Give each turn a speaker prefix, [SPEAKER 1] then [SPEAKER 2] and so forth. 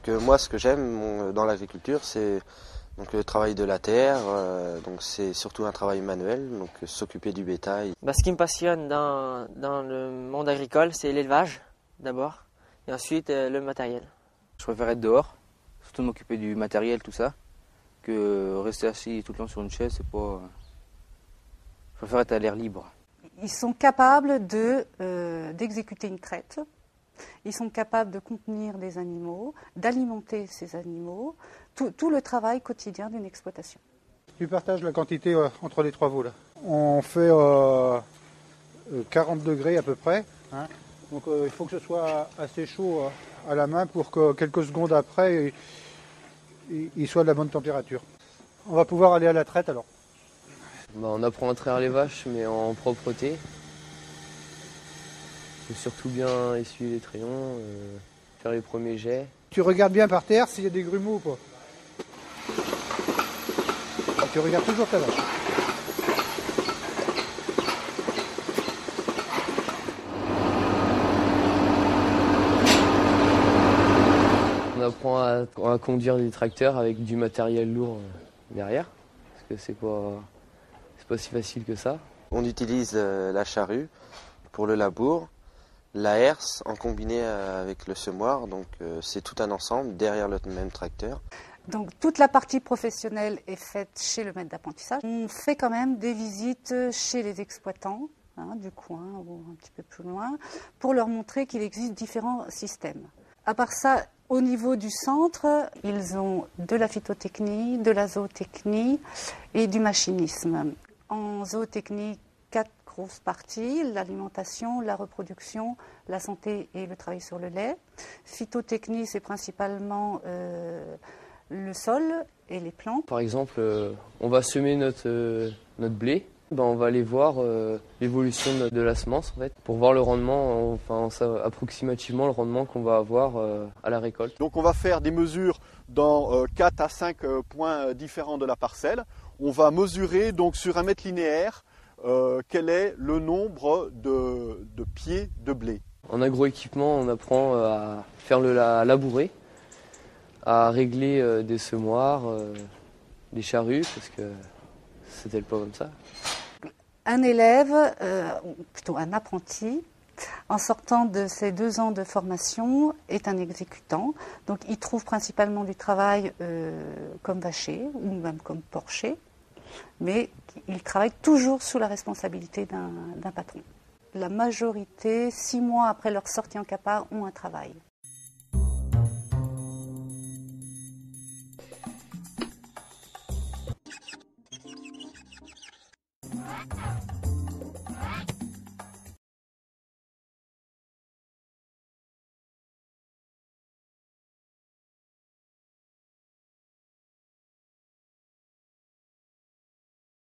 [SPEAKER 1] Donc moi, ce que j'aime dans l'agriculture, c'est donc le travail de la terre. Donc c'est surtout un travail manuel, donc s'occuper du bétail.
[SPEAKER 2] Ce qui me passionne dans le monde agricole, c'est l'élevage d'abord, et ensuite le matériel.
[SPEAKER 3] Je préfère être dehors, surtout m'occuper du matériel, tout ça, que rester assis tout le temps sur une chaise, c'est pas... Je préfère être à l'air libre.
[SPEAKER 4] Ils sont capables d'exécuter une traite, ils sont capables de contenir des animaux, d'alimenter ces animaux, tout le travail quotidien d'une exploitation.
[SPEAKER 5] Tu partages la quantité entre les trois veaux là. On fait 40 degrés à peu près, hein. Donc il faut que ce soit assez chaud à la main pour que quelques secondes après, il soit de la bonne température. On va pouvoir aller à la traite alors.
[SPEAKER 6] On apprend à traire les vaches, mais en propreté. Il faut surtout bien essuyer les trayons, faire les premiers jets.
[SPEAKER 5] Tu regardes bien par terre s'il y a des grumeaux ou pas. Et tu regardes toujours ta vache.
[SPEAKER 6] On apprend à conduire des tracteurs avec du matériel lourd derrière, parce que c'est pas si facile que ça.
[SPEAKER 1] On utilise la charrue pour le labour, la herse en combiné avec le semoir, donc c'est tout un ensemble derrière le même tracteur.
[SPEAKER 4] Donc toute la partie professionnelle est faite chez le maître d'apprentissage. On fait quand même des visites chez les exploitants, du coin ou un petit peu plus loin, pour leur montrer qu'il existe différents systèmes. À part ça, au niveau du centre, ils ont de la phytotechnie, de la zootechnie et du machinisme. En zootechnie, 4 grosses parties, l'alimentation, la reproduction, la santé et le travail sur le lait. Phytotechnie, c'est principalement le sol et les plantes.
[SPEAKER 6] Par exemple, on va semer notre blé. On va aller voir l'évolution de la semence en fait, pour voir le rendement, approximativement le rendement qu'on va avoir à la récolte.
[SPEAKER 7] Donc on va faire des mesures dans 4 à 5 points différents de la parcelle. On va mesurer donc sur un mètre linéaire quel est le nombre de pieds de blé.
[SPEAKER 6] En agroéquipement, on apprend à faire à labourer, à régler des semoirs, des charrues, parce que c'était pas comme ça.
[SPEAKER 4] Un élève, plutôt un apprenti, en sortant de ses 2 ans de formation, est un exécutant. Donc il trouve principalement du travail comme vacher ou même comme porcher, mais il travaille toujours sous la responsabilité d'un patron. La majorité, 6 mois après leur sortie en CAPA, ont un travail.